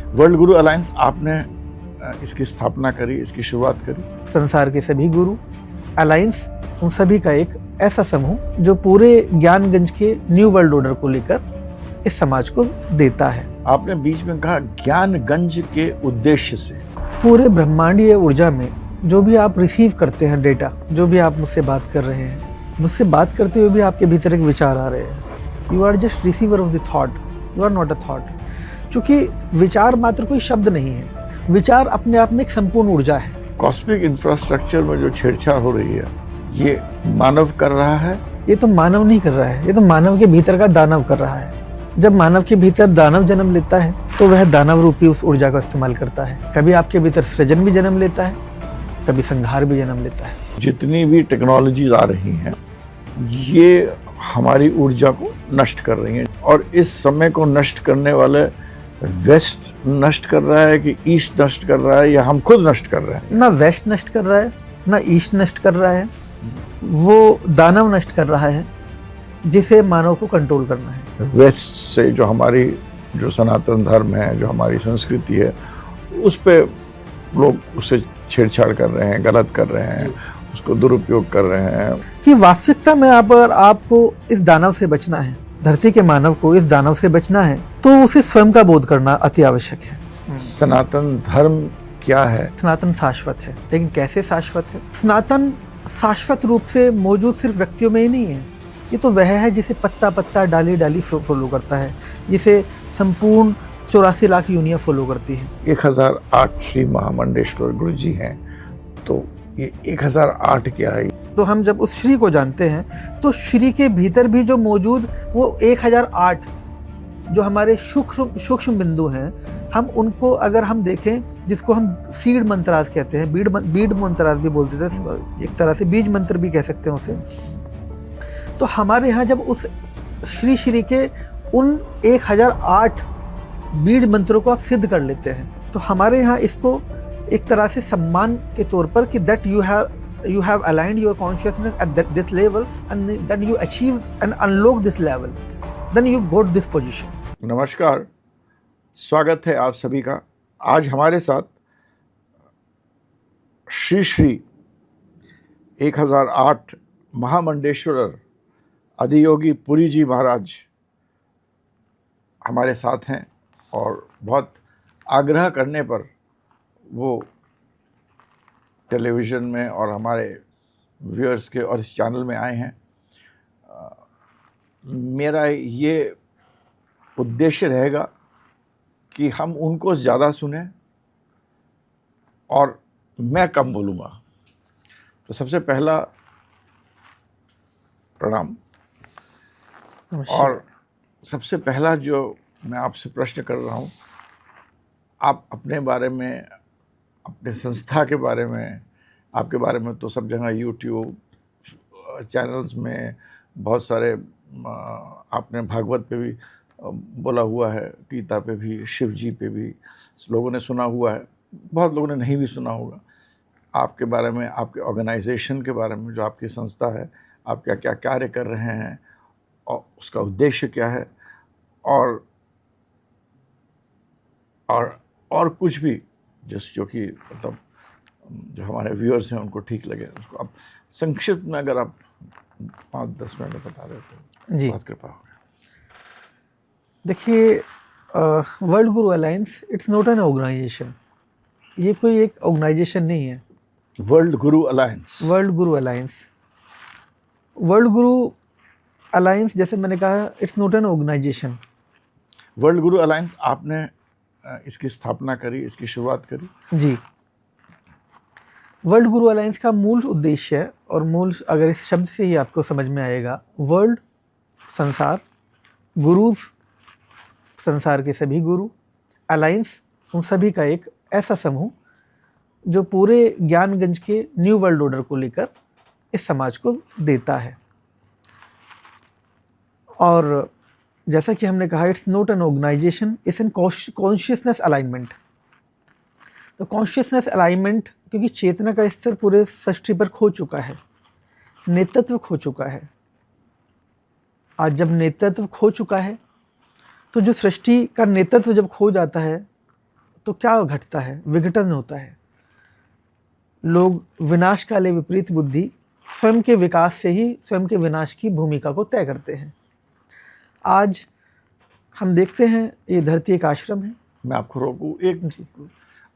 World guru alliance आपने इसकी स्थापना करी, इसकी शुरुआत करी। संसार के सभी गुरु अलायंस उन सभी का एक ऐसा समूह जो पूरे ज्ञानगंज के न्यू वर्ल्ड ऑर्डर को लेकर इस समाज को देता है। आपने बीच में कहा ज्ञानगंज के उद्देश्य से। पूरे ब्रह्मांडीय ऊर्जा में जो भी आप रिसीव करते हैं डेटा, जो भी आप मुझसे बात कर रहे हैं, मुझसे बात करते हुए भी आपके भीतर एक विचार आ रहे हैं। You are just receiver of the thought, you are not a thought. क्योंकि विचार मात्र कोई शब्द नहीं है, विचार अपने आप में एक संपूर्ण ऊर्जा है। कॉस्मिक इंफ्रास्ट्रक्चर में जो छेड़छाड़ हो रही है, ये मानव कर रहा है। ये तो मानव नहीं कर रहा है, ये तो मानव के भीतर का दानव कर रहा है। जब मानव के भीतर दानव जन्म लेता है तो वह दानव रूपी उस ऊर्जा का इस्तेमाल करता है। कभी आपके भीतर सृजन भी जन्म लेता है, कभी संहार भी जन्म लेता है। जितनी भी टेक्नोलॉजीज आ रही हैं, ये हमारी ऊर्जा को नष्ट कर रही हैं। और इस समय को नष्ट करने वाले वेस्ट नष्ट कर रहा है कि ईस्ट नष्ट कर रहा है, या हम खुद नष्ट कर रहे हैं? ना वेस्ट नष्ट कर रहा है, ना ईस्ट नष्ट कर रहा है, वो दानव नष्ट कर रहा है जिसे मानव को कंट्रोल करना है। वेस्ट से जो हमारी जो सनातन धर्म है, जो हमारी संस्कृति है, उस पे लोग उससे छेड़छाड़ कर रहे हैं, गलत कर रहे हैं, उसको दुरुपयोग कर रहे हैं। कि वास्तविकता में अगर आपको इस दानव से बचना है, धरती के मानव को इस दानव से बचना है, तो उसे स्वयं का बोध करना अति आवश्यक है। सनातन धर्म क्या है? सनातन शाश्वत है, लेकिन कैसे शाश्वत है? सनातन शाश्वत रूप से मौजूद सिर्फ व्यक्तियों में ही नहीं है, ये तो वह है जिसे पत्ता पत्ता डाली डाली फॉलो करता है, जिसे संपूर्ण 84 लाख यूनियाँ फॉलो करती है। 1008 श्री महामंडेश्वर गुरु जी हैं, तो ये 1008 क्या है? तो हम जब उस श्री को जानते हैं तो श्री के भीतर भी जो मौजूद वो 1008 जो हमारे सूक्ष्म बिंदु हैं, हम उनको अगर हम देखें, जिसको हम सीड मंत्रास कहते हैं, बीड मंत्रास भी बोलते थे, एक तरह से बीज मंत्र भी कह सकते हैं उसे। तो हमारे यहाँ जब उस श्री के उन 1008 बीज मंत्रों को आप सिद्ध कर लेते हैं, तो हमारे यहाँ इसको एक तरह से सम्मान के तौर पर कि that you have aligned your consciousness at this level and then you achieve and unlock this level, then you got this position. नमस्कार, स्वागत है आप सभी का। आज हमारे साथ श्री 1008 महामंडेश्वर आदियोगी पुरी जी महाराज हमारे साथ हैं, और बहुत आग्रह करने पर वो टेलीविज़न में और हमारे व्यूअर्स के और इस चैनल में आए हैं। मेरा ये उद्देश्य रहेगा कि हम उनको ज़्यादा सुने और मैं कम बोलूँगा। तो सबसे पहला प्रणाम। और सबसे पहला जो मैं आपसे प्रश्न कर रहा हूँ, आप अपने बारे में, अपने संस्था के बारे में, आपके बारे में तो सब जगह यूट्यूब चैनल्स में बहुत सारे, आपने भागवत पे भी बोला हुआ है, गीता पे भी, शिव जी पे भी लोगों ने सुना हुआ है, बहुत लोगों ने नहीं भी सुना होगा। आपके बारे में, आपके ऑर्गेनाइजेशन के बारे में, जो आपकी संस्था है, आप क्या क्या कार्य कर रहे हैं और उसका उद्देश्य क्या है, और कुछ भी जो कि मतलब जो हमारे व्यूअर्स हैं उनको ठीक लगे, उसको आप संक्षिप्त में अगर आप 5-10 मिनट में बता रहे तो जी, बहुत कृपा होगी। देखिए, world guru alliance it's not an organisation, ये कोई एक ऑर्गेनाइजेशन नहीं है। World guru alliance, world guru alliance, world guru alliance जैसे मैंने कहा, it's not an organisation. World guru alliance आपने इसकी स्थापना करी, इसकी शुरुआत करी। जी, वर्ल्ड गुरु अलायंस का मूल उद्देश्य है, और मूल अगर इस शब्द से ही आपको समझ में आएगा, वर्ल्ड संसार, गुरुज संसार के सभी गुरु, अलायंस उन सभी का एक ऐसा समूह जो पूरे ज्ञानगंज के न्यू वर्ल्ड ऑर्डर को लेकर इस समाज को देता है। और जैसा कि हमने कहा, it's not an organisation, it's an consciousness alignment. तो कॉन्शियसनेस अलाइनमेंट, क्योंकि चेतना का स्तर पूरे सृष्टि पर खो चुका है, नेतृत्व खो चुका है। आज जब नेतृत्व खो चुका है, तो जो सृष्टि का नेतृत्व जब खो जाता है, तो क्या घटता है? विघटन होता है। लोग विनाश काले विपरीत बुद्धि स्वयं के विकास से ही स्वयं के विनाश की भूमिका को तय करते हैं। आज हम देखते हैं ये धरती एक आश्रम है। मैं आपको रोकूं एक,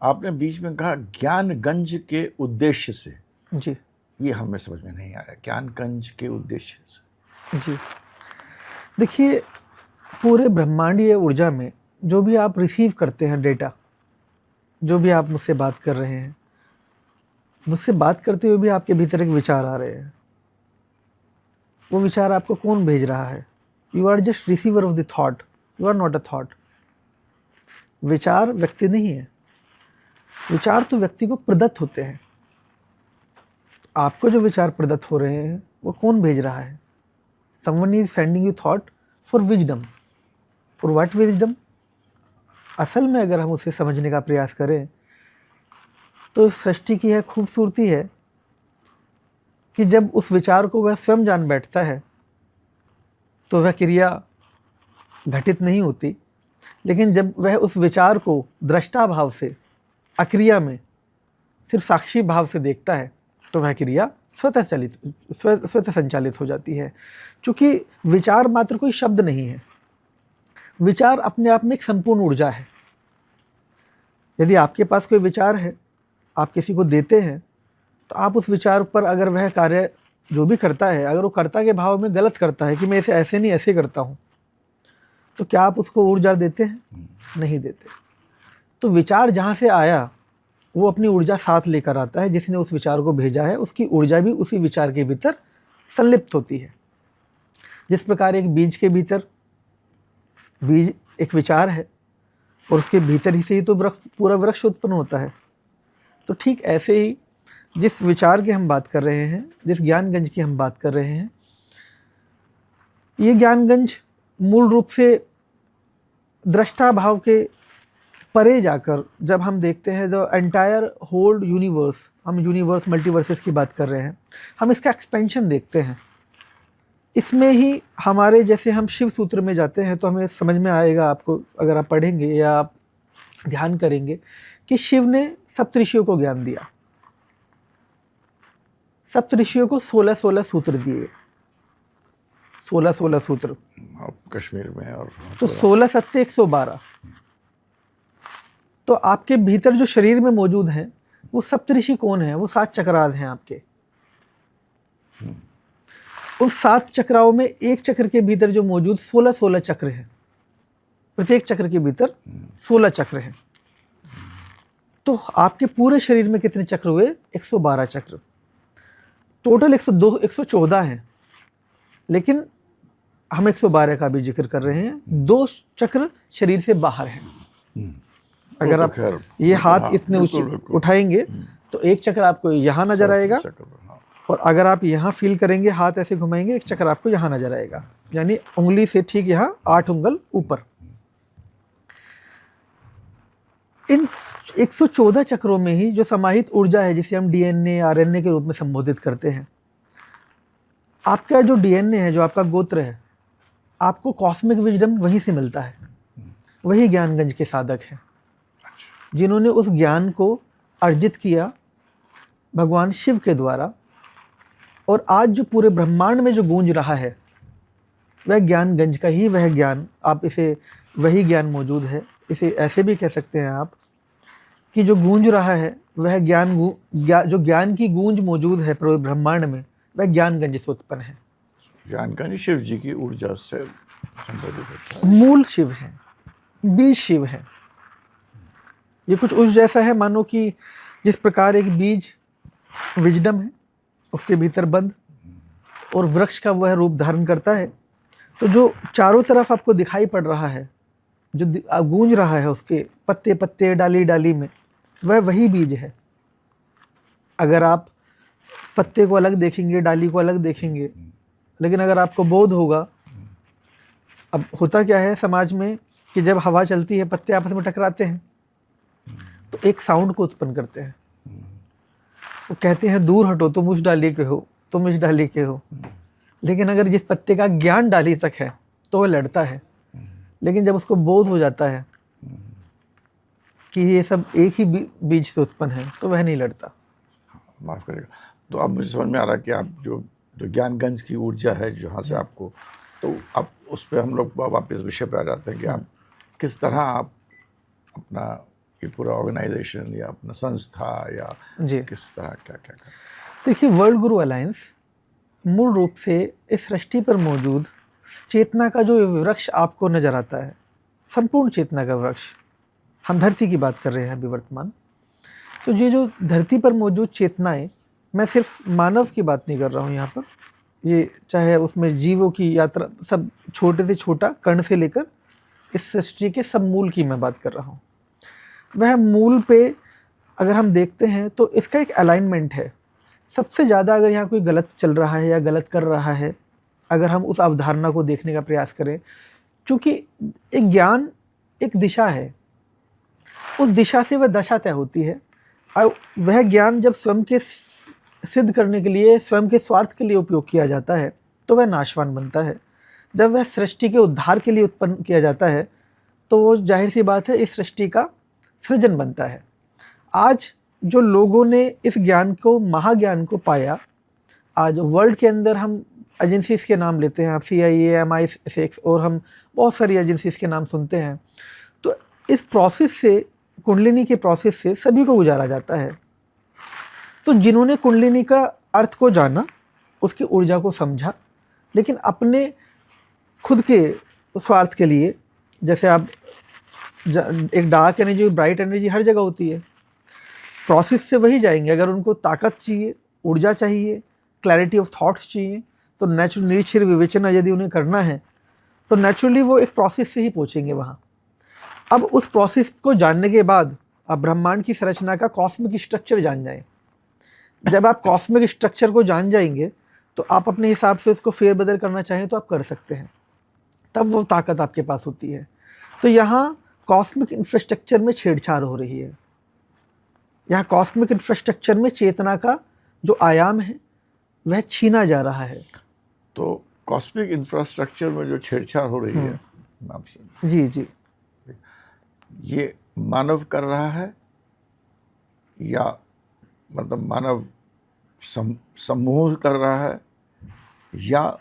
आपने बीच में कहा ज्ञानगंज के उद्देश्य से, जी ये हमें समझ में नहीं आया। ज्ञानगंज के उद्देश्य से जी, देखिए पूरे ब्रह्मांडीय ऊर्जा में जो भी आप रिसीव करते हैं डेटा, जो भी आप मुझसे बात कर रहे हैं, मुझसे बात करते हुए भी आपके भीतर एक विचार आ रहे हैं। वो विचार आपको कौन भेज रहा है? You are just receiver of the thought, you are not a thought. विचार व्यक्ति नहीं है, विचार तो व्यक्ति को प्रदत्त होते हैं। आपको जो विचार प्रदत्त हो रहे हैं वो कौन भेज रहा है? Someone is sending you thought for wisdom. For what wisdom? असल में अगर हम उसे समझने का प्रयास करें तो सृष्टि की यह खूबसूरती है कि जब उस विचार को वह स्वयं जान बैठता है तो वह क्रिया घटित नहीं होती, लेकिन जब वह उस विचार को दृष्टा भाव से, अक्रिया में सिर्फ साक्षी भाव से देखता है तो वह क्रिया स्वतः संचालित हो जाती है। क्योंकि विचार मात्र कोई शब्द नहीं है, विचार अपने आप में एक संपूर्ण ऊर्जा है। यदि आपके पास कोई विचार है, आप किसी को देते हैं, तो आप उस विचार पर अगर वह कार्य जो भी करता है, अगर वो कर्ता के भाव में गलत करता है कि मैं इसे ऐसे नहीं ऐसे करता हूँ, तो क्या आप उसको ऊर्जा देते हैं? नहीं देते। तो विचार जहाँ से आया वो अपनी ऊर्जा साथ लेकर आता है। जिसने उस विचार को भेजा है उसकी ऊर्जा भी उसी विचार के भीतर संलिप्त होती है। जिस प्रकार एक बीज के भीतर, बीज एक विचार है और उसके भीतर ही से ही तो पूरा वृक्ष उत्पन्न होता है। तो ठीक ऐसे ही जिस विचार की हम बात कर रहे हैं, जिस ज्ञानगंज की हम बात कर रहे हैं, ये ज्ञानगंज मूल रूप से दृष्टा भाव के परे जाकर जब हम देखते हैं द एंटायर होल यूनिवर्स, हम यूनिवर्स मल्टीवर्सेस की बात कर रहे हैं, हम इसका एक्सपेंशन देखते हैं। इसमें ही हमारे, जैसे हम शिव सूत्र में जाते हैं तो हमें समझ में आएगा, आपको अगर आप पढ़ेंगे या आप ध्यान करेंगे कि शिव ने सप्तऋषियों को ज्ञान दिया। सप्तऋषियों को 16-16 सूत्र दिए, 16-16 सूत्र कश्मीर में। और तो 16 सत्ते 112। तो आपके भीतर जो शरीर में मौजूद हैं वो सप्तऋषि कौन है? वो 7 चक्रास हैं आपके। उस 7 चक्राओं में एक चक्र के भीतर जो मौजूद 16-16 चक्र हैं। प्रत्येक चक्र के भीतर 16 चक्र हैं। तो आपके पूरे शरीर में कितने चक्र हुए? 112 चक्र। टोटल 114 हैं, लेकिन हम 112 का भी जिक्र कर रहे हैं। 2 चक्र शरीर से बाहर हैं। अगर आप ये हाथ इतने उठाएंगे तो एक चक्र आपको यहाँ नजर आएगा, और अगर आप यहाँ फील करेंगे, हाथ ऐसे घुमाएंगे, एक चक्र आपको यहाँ नजर आएगा, यानी उंगली से ठीक यहाँ 8 उंगल ऊपर। इन 114 चक्रों में ही जो समाहित ऊर्जा है, जिसे हम डीएनए आरएनए के रूप में संबोधित करते हैं, आपका जो डीएनए है, जो आपका गोत्र है, आपको कॉस्मिक विजडम वहीं से मिलता है। वही ज्ञानगंज के साधक हैं, जिन्होंने उस ज्ञान को अर्जित किया भगवान शिव के द्वारा। और आज जो पूरे ब्रह्मांड में जो गूंज रहा है वह ज्ञानगंज का ही वह ज्ञान, आप इसे वही ज्ञान मौजूद है। इसे ऐसे भी कह सकते हैं आप कि जो गूंज रहा है वह जो ज्ञान की गूंज मौजूद है पूरे ब्रह्मांड में, वह ज्ञानगंज से उत्पन्न है। ज्ञानगंज शिव जी की ऊर्जा से संबोधित होता है। मूल शिव है, बीज शिव है। ये कुछ उस जैसा है मानो कि जिस प्रकार एक बीज विजडम है, उसके भीतर बंद, और वृक्ष का वह रूप धारण करता है। तो जो चारों तरफ आपको दिखाई पड़ रहा है, जो गूंज रहा है उसके पत्ते पत्ते डाली डाली में, वह वही बीज है। अगर आप पत्ते को अलग देखेंगे, डाली को अलग देखेंगे, लेकिन अगर आपको बोध होगा, अब होता क्या है समाज में कि जब हवा चलती है, पत्ते आपस में टकराते हैं तो एक साउंड को उत्पन्न करते हैं। वो कहते हैं दूर हटो, तुम उस डाली के हो, तुम इस डाली के हो। लेकिन अगर जिस पत्ते का ज्ञान डाली तक है तो वह लड़ता है, लेकिन जब उसको बोध हो जाता है कि ये सब एक ही बीज से उत्पन्न है, तो वह नहीं लड़ता। माफ़ करेगा। तो अब मुझे समझ में आ रहा है कि आप जो ज्ञानगंज की ऊर्जा है जहाँ से आपको, तो अब उस पर हम लोग वापस विषय पे आ जाते हैं कि आप किस तरह आप अपना ये पूरा ऑर्गेनाइजेशन या अपना संस्था या जी किस तरह क्या क्या कर। देखिए, वर्ल्ड गुरु अलायंस मूल रूप से इस सृष्टि पर मौजूद चेतना का जो वृक्ष आपको नजर आता है, संपूर्ण चेतना का वृक्ष, हम धरती की बात कर रहे हैं अभी वर्तमान। तो ये जो धरती पर मौजूद चेतनाएं, मैं सिर्फ मानव की बात नहीं कर रहा हूँ यहाँ पर, ये चाहे उसमें जीवों की यात्रा, सब छोटे से छोटा कण से लेकर इस सृष्टि के सब मूल की मैं बात कर रहा हूँ। वह मूल पे अगर हम देखते हैं तो इसका एक अलाइनमेंट है। सबसे ज़्यादा अगर यहाँ कोई गलत चल रहा है या गलत कर रहा है, अगर हम उस अवधारणा को देखने का प्रयास करें, क्योंकि एक ज्ञान एक दिशा है, उस दिशा से वह दशा तय होती है, और वह ज्ञान जब स्वयं के सिद्ध करने के लिए, स्वयं के स्वार्थ के लिए उपयोग किया जाता है तो वह नाशवान बनता है। जब वह सृष्टि के उद्धार के लिए उत्पन्न किया जाता है तो वो जाहिर सी बात है इस सृष्टि का सृजन बनता है। आज जो लोगों ने इस ज्ञान को, महाज्ञान को पाया, आज वर्ल्ड के अंदर हम एजेंसीज़ के नाम लेते हैं, CIA, MI6 और हम बहुत सारी एजेंसीज़ के नाम सुनते हैं। तो इस प्रोसेस से, कुंडलिनी के प्रोसेस से सभी को गुजारा जाता है। तो जिन्होंने कुंडलिनी का अर्थ को जाना, उसकी ऊर्जा को समझा, लेकिन अपने खुद के स्वार्थ के लिए, जैसे आप एक डार्क एनर्जी और ब्राइट एनर्जी हर जगह होती है, प्रोसेस से वही जाएंगे। अगर उनको ताकत चाहिए, ऊर्जा चाहिए, क्लैरिटी ऑफ थॉट्स चाहिए, तो नेचुरल निरीक्षण विवेचना यदि उन्हें करना है तो नेचुरली वो एक प्रोसेस से ही पहुँचेंगे वहाँ। अब उस प्रोसेस को जानने के बाद आप ब्रह्मांड की संरचना का कॉस्मिक स्ट्रक्चर जान जाएं। जब आप कॉस्मिक स्ट्रक्चर को जान जाएंगे तो आप अपने हिसाब से उसको फेरबदल करना चाहें तो आप कर सकते हैं, तब वो ताकत आपके पास होती है। तो यहाँ कॉस्मिक इंफ्रास्ट्रक्चर में छेड़छाड़ हो रही है। यहाँ कॉस्मिक इंफ्रास्ट्रक्चर में चेतना का जो आयाम है वह छीना जा रहा है। तो कॉस्मिक इंफ्रास्ट्रक्चर में जो छेड़छाड़ हो रही है आपसे, जी जी, ये मानव कर रहा है या मतलब मानव समूह कर रहा है, या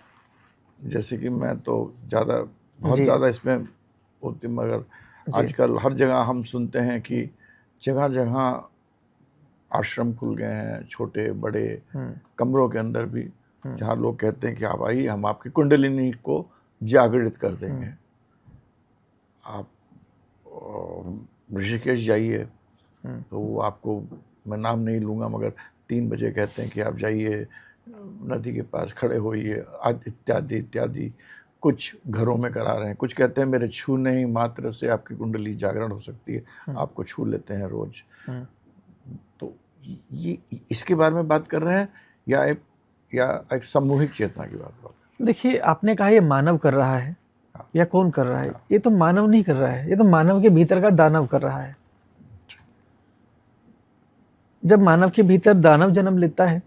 जैसे कि मैं तो बहुत ज़्यादा इसमें होती, मगर आजकल हर जगह हम सुनते हैं कि जगह जगह आश्रम खुल गए हैं, छोटे बड़े कमरों के अंदर भी, जहाँ लोग कहते हैं कि आप आइए, हम आपकी कुंडलिनी को जागृत कर देंगे। आप ऋषिकेश जाइए तो वो आपको, मैं नाम नहीं लूँगा, मगर 3 बजे कहते हैं कि आप जाइए, नदी के पास खड़े होइए, इत्यादि इत्यादि। कुछ घरों में करा रहे हैं, कुछ कहते हैं मेरे छूने ही मात्र से आपकी कुंडली जागरण हो सकती है, आपको छू लेते हैं रोज। तो ये इसके बारे में बात कर रहे हैं या एक सामूहिक चेतना की बात? देखिए, आपने कहा ये मानव कर रहा है या कौन कर रहा है? ये तो मानव नहीं कर रहा है, ये तो मानव के भीतर का दानव कर रहा है। जब मानव के भीतर दानव जन्म लेता है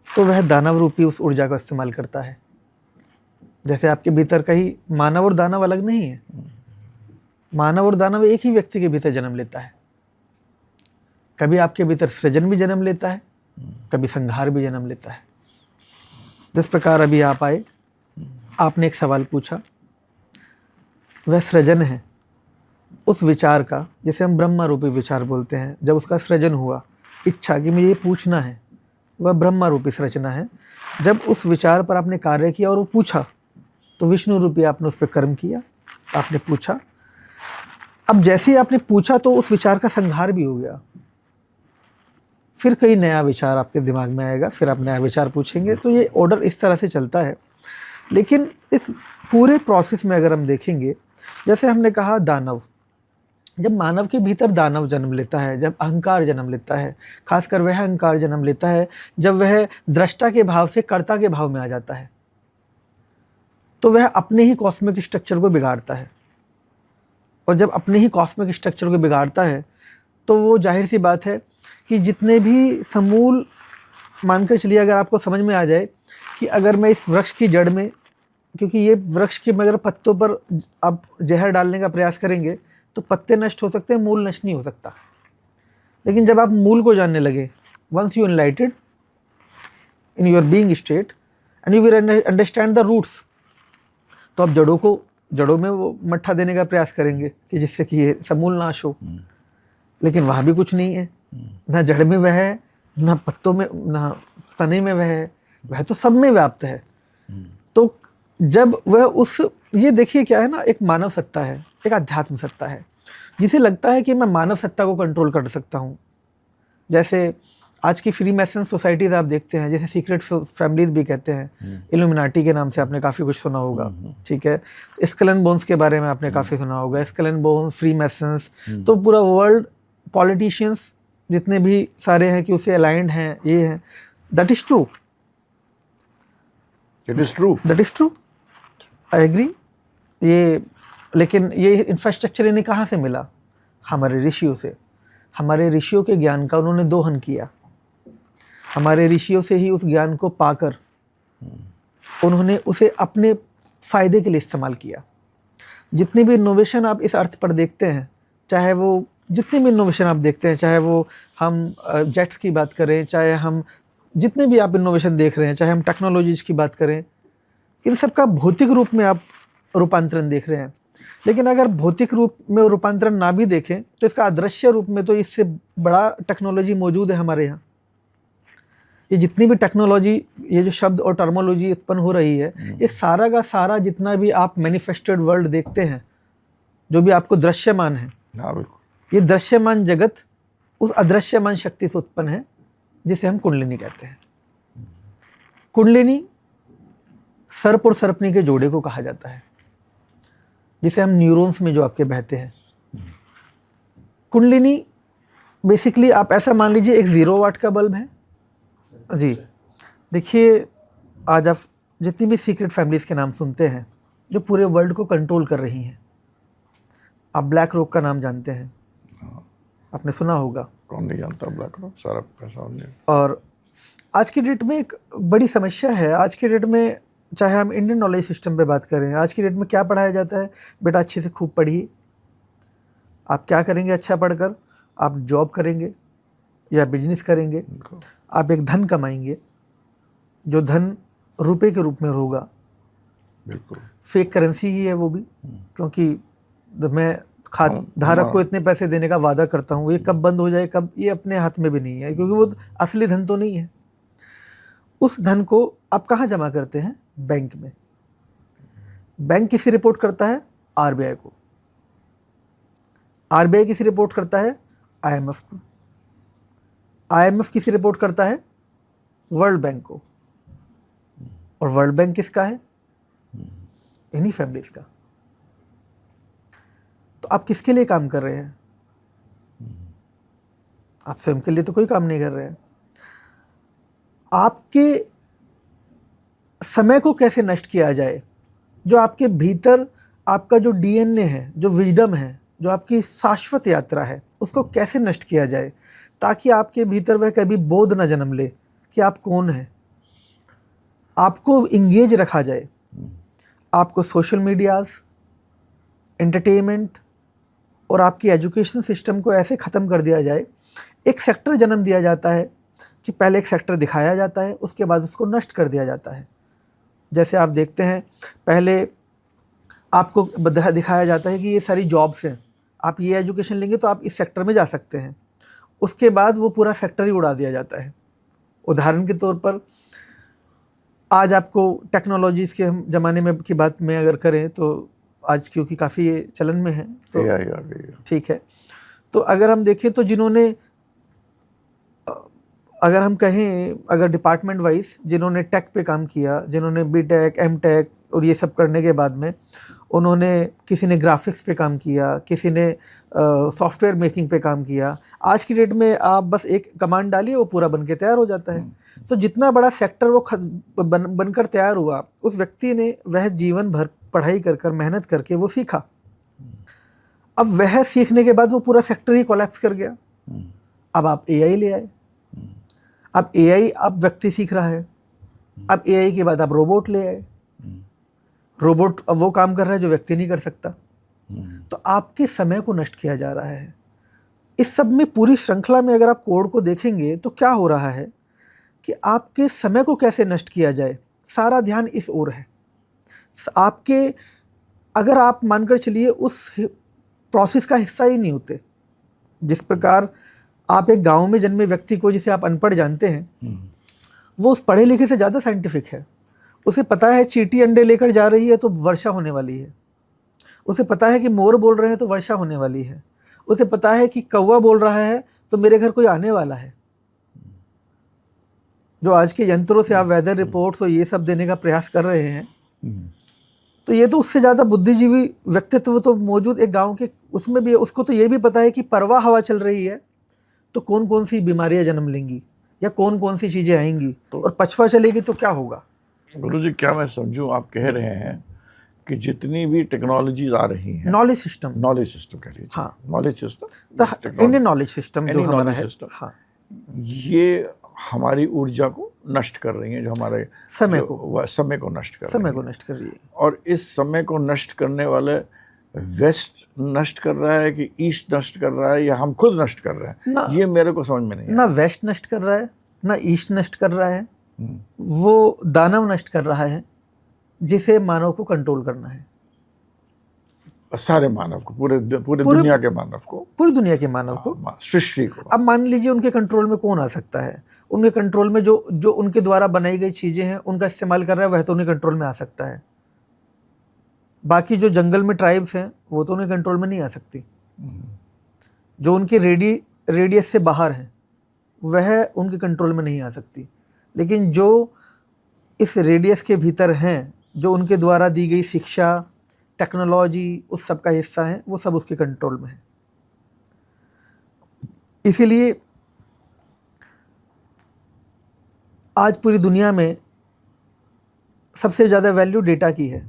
तो वह दानव रूपी उस ऊर्जा का इस्तेमाल करता है। जैसे आपके भीतर कहीं मानव और दानव अलग नहीं है, मानव और दानव एक ही व्यक्ति के भीतर जन्म लेता है। कभी आपके भीतर सृजन भी जन्म लेता है, कभी संहार भी जन्म लेता है। जिस प्रकार अभी आप आए, आपने एक सवाल पूछा, वह सृजन है उस विचार का, जिसे हम ब्रह्मा रूपी विचार बोलते हैं। जब उसका सृजन हुआ, इच्छा कि मुझे ये पूछना है, वह ब्रह्मा रूपी संरचना है। जब उस विचार पर आपने कार्य किया और वो पूछा, तो विष्णु रूपी आपने उस पर कर्म किया, आपने पूछा। अब जैसे ही आपने पूछा तो उस विचार का संहार भी हो गया, फिर कई नया विचार आपके दिमाग में आएगा, फिर आप नया विचार पूछेंगे। तो ये ऑर्डर इस तरह से चलता है। लेकिन इस पूरे प्रोसेस में अगर हम देखेंगे, जैसे हमने कहा दानव, जब मानव के भीतर दानव जन्म लेता है, जब अहंकार जन्म लेता है, खासकर वह अहंकार जन्म लेता है जब वह दृष्टा के भाव से कर्ता के भाव में आ जाता है, तो वह अपने ही कॉस्मिक स्ट्रक्चर को बिगाड़ता है। और जब अपने ही कॉस्मिक स्ट्रक्चर को बिगाड़ता है तो वो जाहिर सी बात है कि जितने भी समूल, मानकर चलिए अगर आपको समझ में आ जाए कि अगर मैं इस वृक्ष की जड़ में, क्योंकि ये वृक्ष के मगर पत्तों पर आप जहर डालने का प्रयास करेंगे तो पत्ते नष्ट हो सकते हैं, मूल नष्ट नहीं हो सकता। लेकिन जब आप मूल को जानने लगे, once you enlighted in your being state and you will understand the roots, तो आप जड़ों में वो मट्ठा देने का प्रयास करेंगे कि जिससे कि ये समूल नाश हो। लेकिन वहाँ भी कुछ नहीं है, ना जड़ में वह है, ना पत्तों में, ना तने में वह है, वह तो सब में व्याप्त है। तो जब वह ये देखिए क्या है ना, एक मानव सत्ता है, एक अध्यात्म सत्ता है, जिसे लगता है कि मैं मानव सत्ता को कंट्रोल कर सकता हूँ। जैसे आज की फ्री मैसन सोसाइटीज आप देखते हैं, जैसे सीक्रेट फैमिलीज भी कहते हैं, इल्यूमिनाटी के नाम से आपने काफ़ी कुछ सुना होगा, ठीक है। स्कल एंड बोन्स के बारे में आपने काफ़ी सुना होगा, skull and bones, free masons, तो पूरा वर्ल्ड पॉलिटिशियंस जितने भी सारे हैं कि उससे अलाइंड हैं, ये हैं। That is true, it is true, that is true, I agree. लेकिन ये इंफ्रास्ट्रक्चर इन्हें कहाँ से मिला? हमारे ऋषियों से। हमारे ऋषियों के ज्ञान का उन्होंने दोहन किया, हमारे ऋषियों से ही उस ज्ञान को पाकर उन्होंने उसे अपने फ़ायदे के लिए इस्तेमाल किया। जितनी भी इनोवेशन आप इस अर्थ पर देखते हैं, चाहे वो जितनी भी इनोवेशन आप देखते हैं, चाहे वो हम जेट्स की बात करें, चाहे हम जितने भी आप इनोवेशन देख रहे हैं, चाहे हम टेक्नोलॉजीज़ की बात करें, इन सब का भौतिक रूप में आप रूपांतरण देख रहे हैं। लेकिन अगर भौतिक रूप में रूपांतरण ना भी देखें तो इसका अदृश्य रूप में तो इससे बड़ा टेक्नोलॉजी मौजूद है हमारे यहाँ। ये जितनी भी टेक्नोलॉजी, ये जो शब्द और टर्मोलॉजी उत्पन्न हो रही है, ये सारा का सारा जितना भी आप मैनिफेस्टेड वर्ल्ड देखते हैं, जो भी आपको दृश्यमान है, हाँ बिल्कुल, ये दृश्यमान जगत उस अदृश्यमान शक्ति से उत्पन्न है, जिसे हम कुंडलिनी कहते हैं। कुंडलिनी सर्प और सर्पनी के जोड़े को कहा जाता है, जिसे हम न्यूरॉन्स में जो आपके बहते हैं। कुंडलिनी बेसिकली आप ऐसा मान लीजिए एक 0 वाट का बल्ब है जी। देखिए, आज आप जितनी भी सीक्रेट फैमिलीज के नाम सुनते हैं जो पूरे वर्ल्ड को कंट्रोल कर रही हैं, आप ब्लैक रॉक का नाम जानते हैं, आपने सुना होगा। कौन नहीं जानता ब्लैक रॉक, सारा पैसा हमने। और आज की डेट में एक बड़ी समस्या है। आज की डेट में चाहे हम इंडियन नॉलेज सिस्टम पे बात करें, आज की डेट में क्या पढ़ाया जाता है? बेटा अच्छे से खूब पढ़िए। आप क्या करेंगे अच्छा पढ़कर? आप जॉब करेंगे या बिजनेस करेंगे, आप एक धन कमाएंगे, जो धन रुपए के रूप में होगा। बिल्कुल फेक करेंसी ही है वो भी, क्योंकि मैं खाद धारक को इतने पैसे देने का वादा करता हूँ, ये कब बंद हो जाए, कब, ये अपने हाथ में भी नहीं है, क्योंकि वो असली धन तो नहीं है। उस धन को आप कहाँ जमा करते हैं? बैंक में। बैंक किसी रिपोर्ट करता है? आरबीआई को। आरबीआई किसी रिपोर्ट करता है? आईएमएफ को। आईएमएफ किसी रिपोर्ट करता है? वर्ल्ड बैंक को। और वर्ल्ड बैंक किसका है? इन्हीं फैमिलीज का। तो आप किसके लिए काम कर रहे हैं? आप स्वयं के लिए तो कोई काम नहीं कर रहे हैं। आपके समय को कैसे नष्ट किया जाए? जो आपके भीतर आपका जो डीएनए है, जो विजडम है, जो आपकी शाश्वत यात्रा है, उसको कैसे नष्ट किया जाए ताकि आपके भीतर वह कभी बोध न जन्म ले कि आप कौन हैं। आपको इंगेज रखा जाए, आपको सोशल मीडियाज, एंटरटेनमेंट और आपकी एजुकेशन सिस्टम को ऐसे ख़त्म कर दिया जाए। एक सेक्टर जन्म दिया जाता है कि पहले एक सेक्टर दिखाया जाता है, उसके बाद उसको नष्ट कर दिया जाता है। जैसे आप देखते हैं, पहले आपको दिखाया जाता है कि ये सारी जॉब्स हैं, आप ये एजुकेशन लेंगे तो आप इस सेक्टर में जा सकते हैं। उसके बाद वो पूरा सेक्टर ही उड़ा दिया जाता है। उदाहरण के तौर पर आज आपको टेक्नोलॉजीज़ के ज़माने में की बात में अगर करें तो आज क्योंकि काफ़ी ये चलन में है तो AI आ गई है। ठीक है। तो अगर हम देखें तो जिन्होंने, अगर हम कहें, अगर डिपार्टमेंट वाइज जिन्होंने टेक पे काम किया, जिन्होंने बीटेक, एमटेक और ये सब करने के बाद में उन्होंने, किसी ने ग्राफिक्स पे काम किया, किसी ने सॉफ्टवेयर मेकिंग पे काम किया। आज की डेट में आप बस एक कमांड डालिए, वो पूरा बन के तैयार हो जाता है। तो जितना बड़ा सेक्टर वो बनकर तैयार हुआ, उस व्यक्ति ने वह जीवन भर पढ़ाई कर मेहनत करके वो सीखा। अब वह सीखने के बाद वो पूरा सेक्टर ही कोलैप्स कर गया। अब आप एआई ले आए, अब एआई अब व्यक्ति सीख रहा है। अब एआई के बाद आप रोबोट ले आए, रोबोट अब वो काम कर रहा है जो व्यक्ति नहीं कर सकता। तो आपके समय को नष्ट किया जा रहा है। इस सब में पूरी श्रृंखला में अगर आप कोड को देखेंगे तो क्या हो रहा है कि आपके समय को कैसे नष्ट किया जाए, सारा ध्यान इस ओर है। आपके अगर आप मानकर चलिए उस प्रोसेस का हिस्सा ही नहीं होते, जिस प्रकार आप एक गांव में जन्मे व्यक्ति को, जिसे आप अनपढ़ जानते हैं, वो उस पढ़े लिखे से ज़्यादा साइंटिफिक है। उसे पता है चींटी अंडे लेकर जा रही है तो वर्षा होने वाली है। उसे पता है कि मोर बोल रहे हैं तो वर्षा होने वाली है। उसे पता है कि कौवा बोल रहा है तो मेरे घर कोई आने वाला है। जो आज के यंत्रों से आप वेदर रिपोर्ट्स और ये सब देने का प्रयास कर रहे हैं, तो ये तो उससे ज़्यादा बुद्धिजीवी व्यक्तित्व तो मौजूद एक गांव के उसमें भी है। उसको तो ये भी पता है कि परवा हवा चल रही है तो कौन कौन सी बीमारियां जन्म लेंगी या कौन कौन सी चीज़ें आएंगी, और पछवा चलेगी तो क्या होगा। गुरुजी, क्या मैं समझूं, आप कह रहे हैं कि जितनी भी टेक्नोलॉजीज आ रही हैं, नॉलेज सिस्टम कह लीजिए, हाँ, knowledge system, Indian knowledge system जो हमारा है, हाँ, ये हमारी ऊर्जा को नष्ट कर रही है, जो हमारे समय को नष्ट कर रही है। और इस समय को नष्ट करने वाले वेस्ट नष्ट कर रहा है कि ईस्ट नष्ट कर रहा है, या हम खुद नष्ट कर रहे हैं, ये मेरे को समझ में नहीं है। ना वेस्ट नष्ट कर रहा है, ना ईस्ट नष्ट कर रहा है, वो दानव नष्ट कर रहा है जिसे मानव को कंट्रोल करना है। सारे मानव को, पूरे दुनिया के मानव को, पूरी दुनिया के मानव को, सृष्टि को। अब मान लीजिए उनके कंट्रोल में कौन आ सकता है? उनके कंट्रोल में जो उनके द्वारा बनाई गई चीजें हैं उनका इस्तेमाल कर रहा है, वह तो उनके कंट्रोल में आ सकता है। बाकी जो जंगल में ट्राइब्स हैं वो तो उनके कंट्रोल में नहीं आ सकती। जो उनके रेडियस से बाहर है वह उनके कंट्रोल में नहीं आ सकती। लेकिन जो इस रेडियस के भीतर हैं, जो उनके द्वारा दी गई शिक्षा, टेक्नोलॉजी, उस सब का हिस्सा है, वो सब उसके कंट्रोल में है। इसीलिए आज पूरी दुनिया में सबसे ज़्यादा वैल्यू डेटा की है।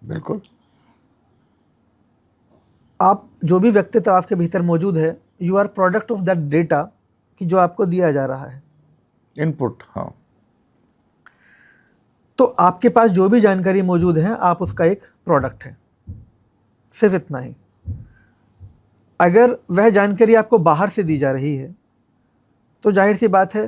बिल्कुल। आप जो भी व्यक्तित्व आपके भीतर मौजूद है, you are product of that data कि जो आपको दिया जा रहा है, इनपुट। हाँ, तो आपके पास जो भी जानकारी मौजूद है आप उसका एक प्रोडक्ट है, सिर्फ इतना ही। अगर वह जानकारी आपको बाहर से दी जा रही है तो जाहिर सी बात है,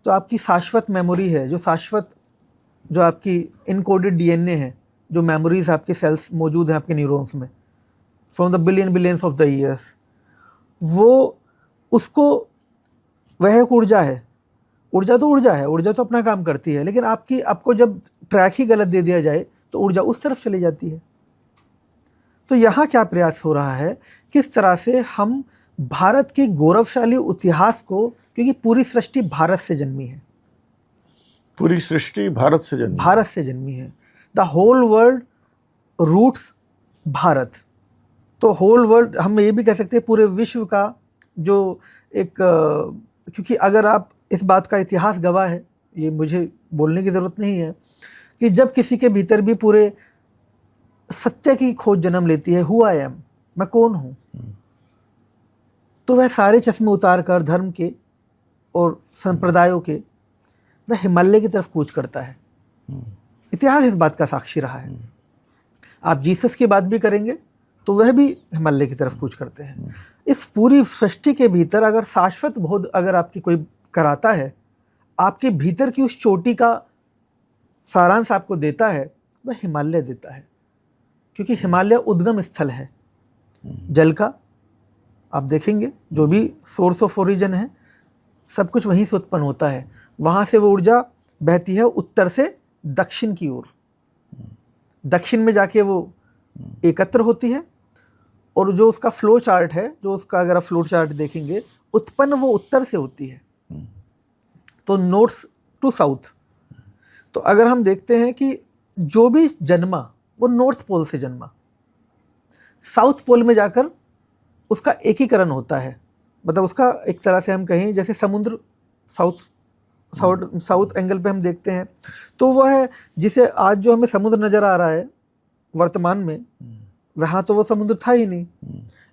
तो आपकी शाश्वत मेमोरी है, जो आपकी इनकोडेड डीएनए है, जो मेमोरीज आपके सेल्स मौजूद हैं आपके न्यूरॉन्स में from the billions of the years, वो उसको वह एक ऊर्जा है। ऊर्जा है, ऊर्जा तो अपना काम करती है, लेकिन आपको जब ट्रैक ही गलत दे दिया जाए तो ऊर्जा उस तरफ चली जाती है। तो यहाँ क्या प्रयास हो रहा है, किस तरह से हम भारत के गौरवशाली इतिहास को, क्योंकि पूरी सृष्टि भारत से जन्मी है, पूरी सृष्टि भारत से जन्मी है। The whole world roots Bharat. तो होल वर्ल्ड हम ये भी कह सकते हैं पूरे विश्व का जो एक, क्योंकि अगर आप इस बात का इतिहास गवाह है, ये मुझे बोलने की ज़रूरत नहीं है, कि जब किसी के भीतर भी पूरे सत्य की खोज जन्म लेती है, हु आई एम, मैं कौन हूँ, तो वह सारे चश्मे उतार कर धर्म के और संप्रदायों के वह हिमालय की तरफ कूच करता है। इतिहास इस बात का साक्षी रहा है। आप जीसस की बात भी करेंगे तो वह भी हिमालय की तरफ कूच करते हैं। इस पूरी सृष्टि के भीतर अगर शाश्वत बोध अगर आपकी कोई कराता है, आपके भीतर की उस चोटी का सारांश आपको देता है, वह हिमालय देता है। क्योंकि हिमालय उद्गम स्थल है जल का। आप देखेंगे जो भी सोर्स ऑफ ओरिजिन है, सब कुछ वहीं से उत्पन्न होता है। वहाँ से वो ऊर्जा बहती है उत्तर से दक्षिण की ओर, दक्षिण में जाके वो एकत्र होती है, और जो उसका फ्लो चार्ट है, जो उसका अगर आप फ्लो चार्ट देखेंगे, उत्पन्न वो उत्तर से होती है, तो नॉर्थ टू साउथ। तो अगर हम देखते हैं कि जो भी जन्मा वो नॉर्थ पोल से जन्मा, साउथ पोल में जाकर उसका एकीकरण होता है। मतलब उसका एक तरह से हम कहें जैसे समुद्र साउथ एंगल पे हम देखते हैं, तो वह है जिसे आज जो हमें समुद्र नज़र आ रहा है वर्तमान में, वहाँ तो वो समुद्र था ही नहीं,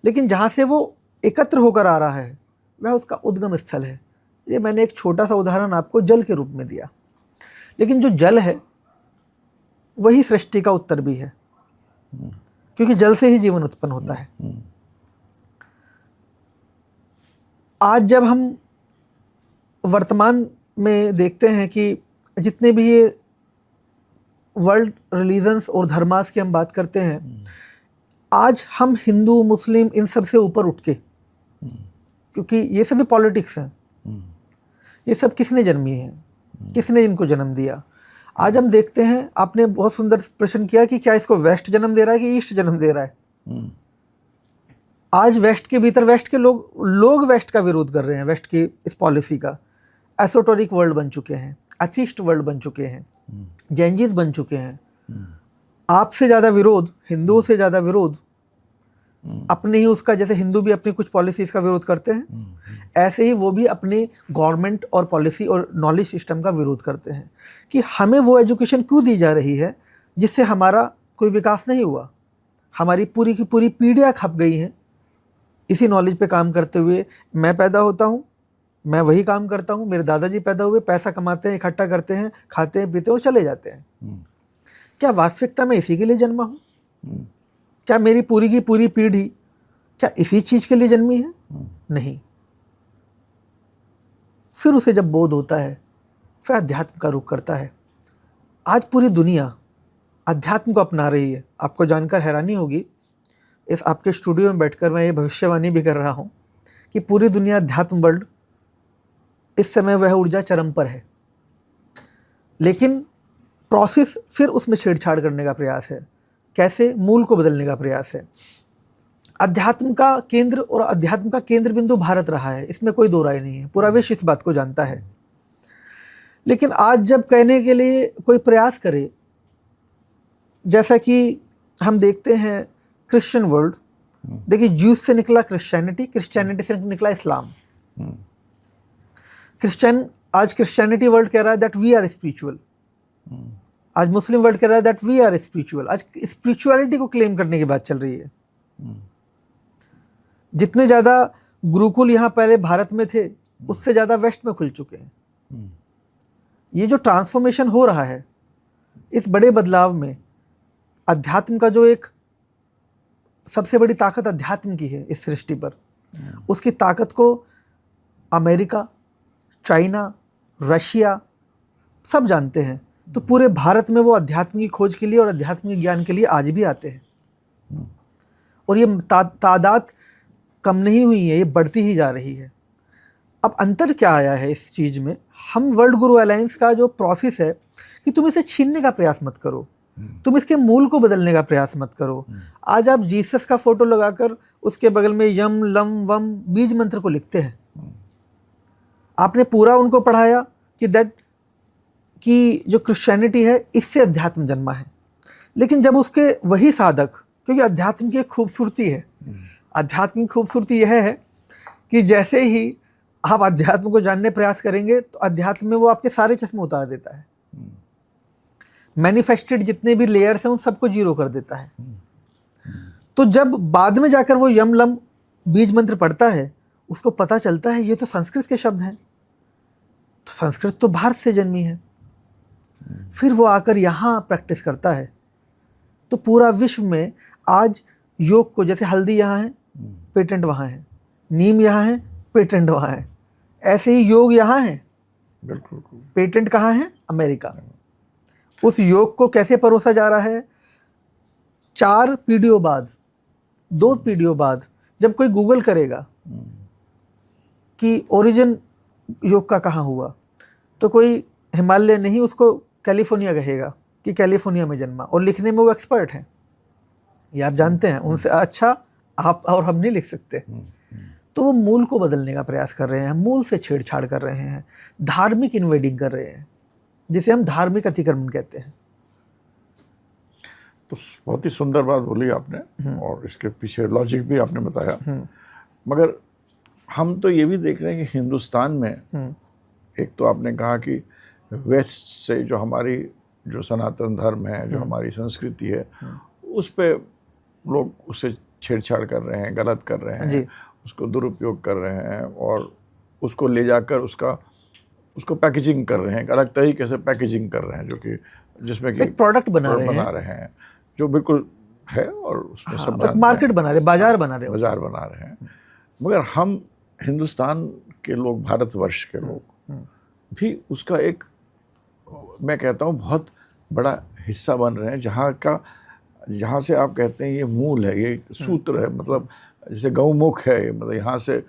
लेकिन जहाँ से वो एकत्र होकर आ रहा है वह उसका उद्गम स्थल है। ये मैंने एक छोटा सा उदाहरण आपको जल के रूप में दिया, लेकिन जो जल है वही सृष्टि का उत्तर भी है। क्योंकि जल से ही जीवन उत्पन्न होता है। आज जब हम वर्तमान में देखते हैं कि जितने भी ये वर्ल्ड रिलीजन्स और धर्मास की हम बात करते हैं, आज हम हिंदू मुस्लिम इन सब से ऊपर उठ के, क्योंकि ये सभी पॉलिटिक्स हैं, ये सब किसने जन्मी है, किसने इनको जन्म दिया। आज हम देखते हैं, आपने बहुत सुंदर प्रश्न किया कि क्या इसको वेस्ट जन्म दे रहा है कि ईस्ट जन्म दे रहा है। आज वेस्ट के भीतर वेस्ट के लोग वेस्ट का विरोध कर रहे हैं, वेस्ट की इस पॉलिसी का। एसोटोरिक वर्ल्ड बन चुके हैं, एथिस्ट वर्ल्ड बन चुके हैं, जेंजिस बन चुके हैं। आपसे ज़्यादा विरोध, हिंदुओं से ज़्यादा विरोध अपने ही उसका, जैसे हिंदू भी अपनी कुछ पॉलिसीज़ का विरोध करते हैं, ऐसे ही वो भी अपने गवर्नमेंट और पॉलिसी और नॉलेज सिस्टम का विरोध करते हैं कि हमें वो एजुकेशन क्यों दी जा रही है जिससे हमारा कोई विकास नहीं हुआ। हमारी पूरी की पूरी पीढ़ियाँ खप गई हैं इसी नॉलेज पे काम करते हुए। मैं पैदा होता हूँ, मैं वही काम करता हूँ, मेरे दादाजी पैदा हुए, पैसा कमाते हैं, इकट्ठा करते हैं, खाते हैं, पीते हैं और चले जाते हैं। क्या वास्तविकता में इसी के लिए जन्मा हूँ? क्या मेरी पूरी की पूरी पीढ़ी क्या इसी चीज़ के लिए जन्मी है? नहीं। फिर उसे जब बोध होता है, फिर अध्यात्म का रुख करता है। आज पूरी दुनिया अध्यात्म को अपना रही है। आपको जानकर हैरानी होगी, इस आपके स्टूडियो में बैठकर मैं ये भविष्यवाणी भी कर रहा हूँ कि पूरी दुनिया अध्यात्म वर्ल्ड इस समय वह ऊर्जा चरम पर है, लेकिन प्रोसेस फिर उसमें छेड़छाड़ करने का प्रयास है। कैसे? मूल को बदलने का प्रयास है। अध्यात्म का केंद्र और अध्यात्म का केंद्र बिंदु भारत रहा है, इसमें कोई दो राय नहीं है, पूरा विश्व इस बात को जानता है। लेकिन आज जब कहने के लिए कोई प्रयास करे, जैसा कि हम देखते हैं क्रिश्चियन वर्ल्ड, देखिए ज्यूस से निकला क्रिश्चियनिटी, क्रिश्चियनिटी से निकला इस्लाम। आज क्रिश्चियनिटी वर्ल्ड कह रहा है दैट वी आर स्पिरिचुअल, आज मुस्लिम वर्ल्ड कह रहा है दैट वी आर स्पिरिचुअल। आज स्पिरिचुअलिटी को क्लेम करने की बात चल रही है। जितने ज़्यादा गुरुकुल यहाँ पहले भारत में थे, उससे ज़्यादा वेस्ट में खुल चुके हैं। ये जो ट्रांसफॉर्मेशन हो रहा है, इस बड़े बदलाव में अध्यात्म का जो एक सबसे बड़ी ताकत अध्यात्म की है इस सृष्टि पर, उसकी ताकत को अमेरिका, चाइना, रशिया सब जानते हैं। तो पूरे भारत में वो अध्यात्म की खोज के लिए और अध्यात्म के ज्ञान के लिए आज भी आते हैं। और ये तादाद कम नहीं हुई है, ये बढ़ती ही जा रही है। अब अंतर क्या आया है इस चीज़ में? हम वर्ल्ड गुरु अलायंस का जो प्रोसेस है कि तुम इसे छीनने का प्रयास मत करो, तुम इसके मूल को बदलने का प्रयास मत करो। आज आप जीसस का फोटो लगाकर उसके बगल में यम लम वम बीज मंत्र को लिखते हैं। आपने पूरा उनको पढ़ाया कि जो क्रिश्चियनिटी है इससे अध्यात्म जन्मा है। लेकिन जब उसके वही साधक, क्योंकि अध्यात्म की एक खूबसूरती है, अध्यात्म की खूबसूरती यह है कि जैसे ही आप अध्यात्म को जानने प्रयास करेंगे तो अध्यात्म में वो आपके सारे चश्मे उतार देता है। मैनिफेस्टेड जितने भी लेयर्स हैं उन सबको जीरो कर देता है। तो जब बाद में जाकर वो यम लम बीज मंत्र पढ़ता है, उसको पता चलता है ये तो संस्कृत के शब्द हैं, तो संस्कृत तो भारत से जन्मी है। फिर वो आकर यहाँ प्रैक्टिस करता है। तो पूरा विश्व में आज योग को, जैसे हल्दी यहाँ है, पेटेंट वहाँ है, नीम यहाँ है, पेटेंट वहाँ है, ऐसे ही योग यहाँ है, बिल्कुल। पेटेंट कहाँ है? अमेरिका। उस योग को कैसे परोसा जा रहा है? 4 पीढ़ियों बाद, 2 पीढ़ियों बाद जब कोई गूगल करेगा कि ओरिजिन योग का कहाँ हुआ, तो कोई हिमालय नहीं, उसको कैलिफोर्निया कहेगा कि कैलिफोर्निया में जन्मा, और लिखने में वो एक्सपर्ट हैं, ये आप जानते हैं। उनसे अच्छा आप और हम नहीं लिख सकते। तो वो मूल को बदलने का प्रयास कर रहे हैं, मूल से छेड़छाड़ कर रहे हैं, धार्मिक इन्वेडिंग कर रहे हैं, जिसे हम धार्मिक अतिक्रमण कहते हैं। तो बहुत ही सुंदर बात बोली आपने, और इसके पीछे लॉजिक भी आपने बताया। मगर हम तो ये भी देख रहे हैं कि हिंदुस्तान में एक तो आपने कहा कि वेस्ट से जो हमारी जो सनातन धर्म है, जो हमारी संस्कृति है, उस पे लोग उससे छेड़छाड़ कर रहे हैं, गलत कर रहे हैं, उसको दुरुपयोग कर रहे हैं, और उसको ले जाकर उसको पैकेजिंग कर रहे हैं, एक अलग तरीके से पैकेजिंग कर रहे हैं, जो कि जिसमें कि एक प्रोडक्ट बना रहे हैं, जो बिल्कुल है और उसमें हाँ, सब एक जानते मार्केट हैं, बना रहे, बाजार बना रहे, बाजार बना रहे हैं। मगर हम हिंदुस्तान के लोग, भारतवर्ष के लोग भी उसका एक, मैं कहता हूँ, बहुत बड़ा हिस्सा बन रहे हैं, जहाँ से आप कहते हैं ये मूल है, ये सूत्र है, मतलब जैसे गौमुख है, मतलब यहाँ से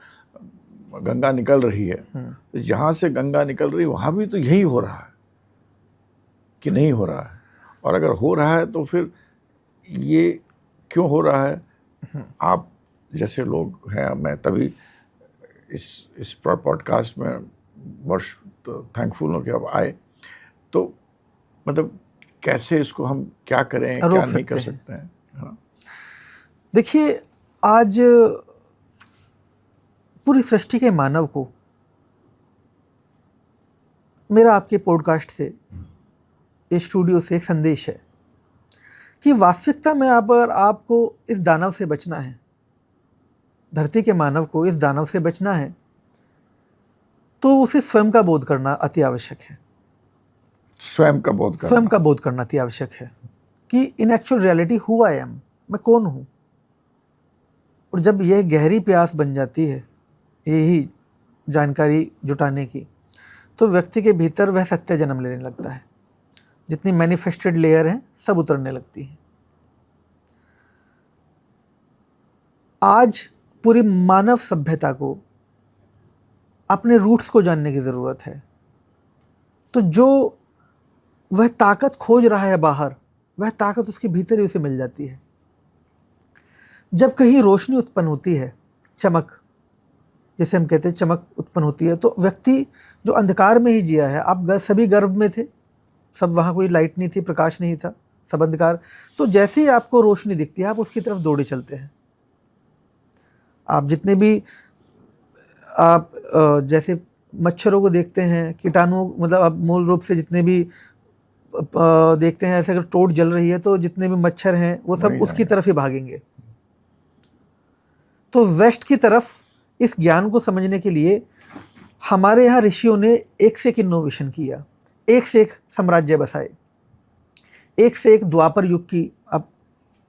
गंगा निकल रही है, तो जहाँ से गंगा निकल रही है वहाँ भी तो यही हो रहा है कि नहीं हो रहा है? और अगर हो रहा है तो फिर ये क्यों हो रहा है? आप जैसे लोग हैं, मैं तभी इस पॉडकास्ट में वर्ष तो थैंकफुल हूँ कि आप आए। तो मतलब कैसे इसको हम क्या करें, क्या नहीं कर सकते हैं? हाँ। देखिए, आज पूरी सृष्टि के मानव को मेरा आपके पॉडकास्ट से, इस स्टूडियो से एक संदेश है कि वास्तविकता में अगर आपको इस दानव से बचना है, धरती के मानव को इस दानव से बचना है, तो उसे स्वयं का बोध करना अति आवश्यक है। स्वयं का बोध करना अति आवश्यक है कि इन actual reality who I am, मैं कौन हूँ। और जब यह गहरी प्यास बन जाती है यही जानकारी जुटाने की, तो व्यक्ति के भीतर वह सत्य जन्म लेने लगता है। जितनी मैनिफेस्टेड लेयर हैं सब उतरने लगती हैं। आज पूरी मानव सभ्यता को अपने रूट्स को जानने की ज़रूरत है। तो जो वह ताकत खोज रहा है बाहर, वह ताकत उसके भीतर ही उसे मिल जाती है। जब कहीं रोशनी उत्पन्न होती है, चमक, जैसे हम कहते हैं चमक उत्पन्न होती है, तो व्यक्ति जो अंधकार में ही जिया है, आप सभी गर्भ में थे, सब वहाँ कोई लाइट नहीं थी, प्रकाश नहीं था, सब अंधकार, तो जैसे ही आपको रोशनी दिखती है आप उसकी तरफ दौड़े चलते हैं। आप जितने भी आप जैसे मच्छरों को देखते हैं, कीटाणु, मतलब आप मूल रूप से जितने भी देखते हैं, ऐसे अगर टोट जल रही है तो जितने भी मच्छर हैं वो सब उसकी तरफ ही भागेंगे। तो वेस्ट की तरफ इस ज्ञान को समझने के लिए हमारे यहाँ ऋषियों ने एक से एक इनोवेशन किया, एक से एक साम्राज्य बसाए, एक से एक द्वापर युग की आप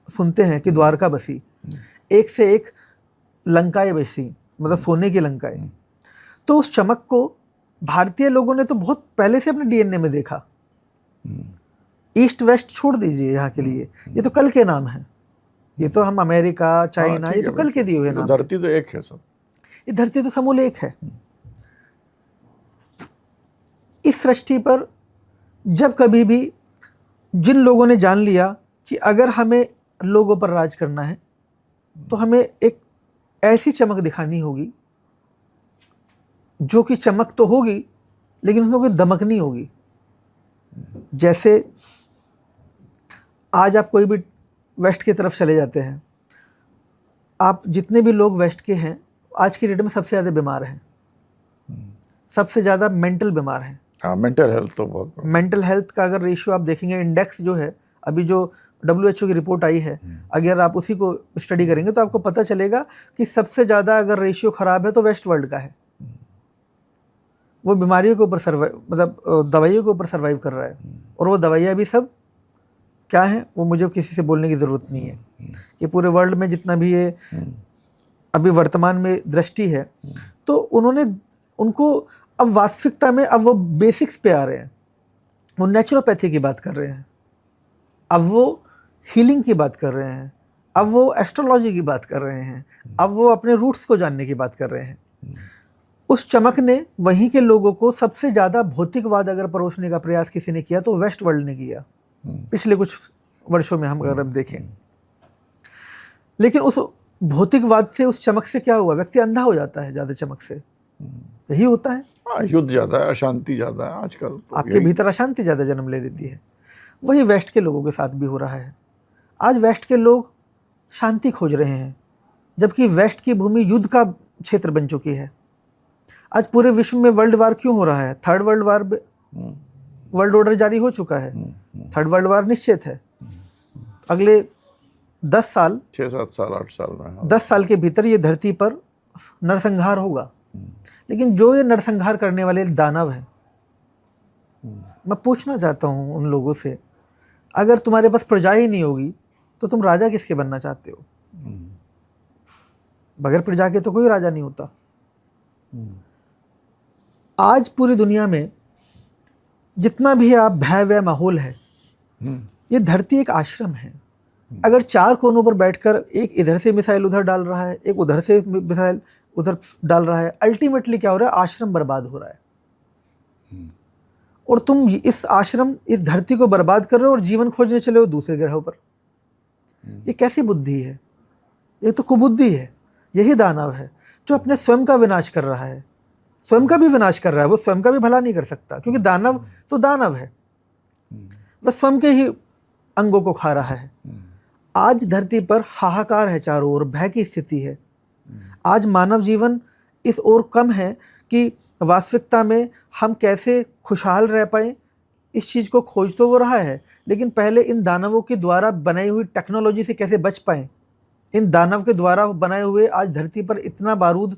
सुनते हैं कि द्वारका बसी, एक से एक लंकाएं बसी, मतलब सोने की लंकाएं। तो उस चमक को भारतीय लोगों ने तो बहुत पहले से अपने डीएनए में देखा। ईस्ट वेस्ट छोड़ दीजिए यहाँ के लिए, ये तो कल के नाम है, ये तो हम अमेरिका, चाइना, ये तो कल के दिए हुए नाम। धरती तो एक है, सब ये धरती तो समूल एक है। इस सृष्टि पर जब कभी भी जिन लोगों ने जान लिया कि अगर हमें लोगों पर राज करना है तो हमें एक ऐसी चमक दिखानी होगी जो कि चमक तो होगी लेकिन उसमें कोई दमक नहीं होगी। जैसे आज आप कोई भी वेस्ट की तरफ चले जाते हैं, आप जितने भी लोग वेस्ट के हैं आज की डेट में सबसे ज़्यादा बीमार हैं, सबसे ज़्यादा मेंटल बीमार हैं। हाँ, मेंटल हेल्थ तो बहुत, मेंटल हेल्थ का अगर रेशियो आप देखेंगे, इंडेक्स जो है, अभी जो WHO की रिपोर्ट आई है, अगर आप उसी को स्टडी करेंगे तो आपको पता चलेगा कि सबसे ज़्यादा अगर रेशियो ख़राब है तो वेस्ट वर्ल्ड का है। वो बीमारियों के ऊपर सर्वाइव, मतलब दवाइयों के ऊपर सर्वाइव कर रहा है। और वो दवाइयाँ भी सब क्या हैं वो मुझे किसी से बोलने की ज़रूरत नहीं है। ये पूरे वर्ल्ड में जितना भी ये अभी वर्तमान में दृष्टि है, तो उनको अब वास्तविकता में अब वो बेसिक्स पे आ रहे हैं। वो नेचुरोपैथी की बात कर रहे हैं, अब वो हीलिंग की बात कर रहे हैं, अब वो एस्ट्रोलॉजी की बात कर रहे हैं, अब वो अपने रूट्स को जानने की बात कर रहे हैं। उस चमक ने वहीं के लोगों को सबसे ज़्यादा भौतिकवाद अगर परोसने का प्रयास किसी ने किया तो वेस्ट वर्ल्ड ने किया पिछले कुछ वर्षों में, हम अगर अब देखें। लेकिन उस भौतिकवाद से, उस चमक से क्या हुआ? व्यक्ति अंधा हो जाता है ज़्यादा चमक से, यही होता है। युद्ध ज़्यादा है, अशांति ज़्यादा है आजकल, तो आपके भीतर अशांति ज़्यादा जन्म ले लेती है। वही वेस्ट के लोगों के साथ भी हो रहा है। आज वेस्ट के लोग शांति खोज रहे हैं, जबकि वेस्ट की भूमि युद्ध का क्षेत्र बन चुकी है। आज पूरे विश्व में वर्ल्ड वार क्यों हो रहा है? Third world war, world order जारी हो चुका है, थर्ड वर्ल्ड वार निश्चित है। अगले 10 साल, 6-7 साल, 8 साल में, 10 साल के भीतर ये धरती पर नरसंहार होगा। लेकिन जो ये नरसंहार करने वाले दानव हैं, मैं पूछना चाहता हूँ उन लोगों से, अगर तुम्हारे पास प्रजा ही नहीं होगी तो तुम राजा किसके बनना चाहते हो? बगैर प्रजा के तो कोई राजा नहीं होता। आज पूरी दुनिया में जितना भी आप भय वय माहौल है, ये धरती एक आश्रम है। अगर चार कोनों पर बैठकर एक इधर से मिसाइल उधर डाल रहा है, एक उधर से मिसाइल उधर डाल रहा है, अल्टीमेटली क्या हो रहा है? आश्रम बर्बाद हो रहा है। और तुम इस आश्रम, इस धरती को बर्बाद कर रहे हो और जीवन खोजने चले हो दूसरे ग्रहों पर। ये कैसी बुद्धि है? ये तो कुबुद्धि है। यही दानव है जो अपने स्वयं का विनाश कर रहा है, स्वयं का भी विनाश कर रहा है। वो स्वयं का भी भला नहीं कर सकता, क्योंकि दानव तो दानव है, वह स्वयं के ही अंगों को खा रहा है। आज धरती पर हाहाकार है, चारों ओर भय की स्थिति है। आज मानव जीवन इस ओर कम है कि वास्तविकता में हम कैसे खुशहाल रह पाए, इस चीज़ को खोज तो वो रहा है, लेकिन पहले इन दानवों के द्वारा बनाई हुई टेक्नोलॉजी से कैसे बच पाए। इन दानव के द्वारा बनाए हुए आज धरती पर इतना बारूद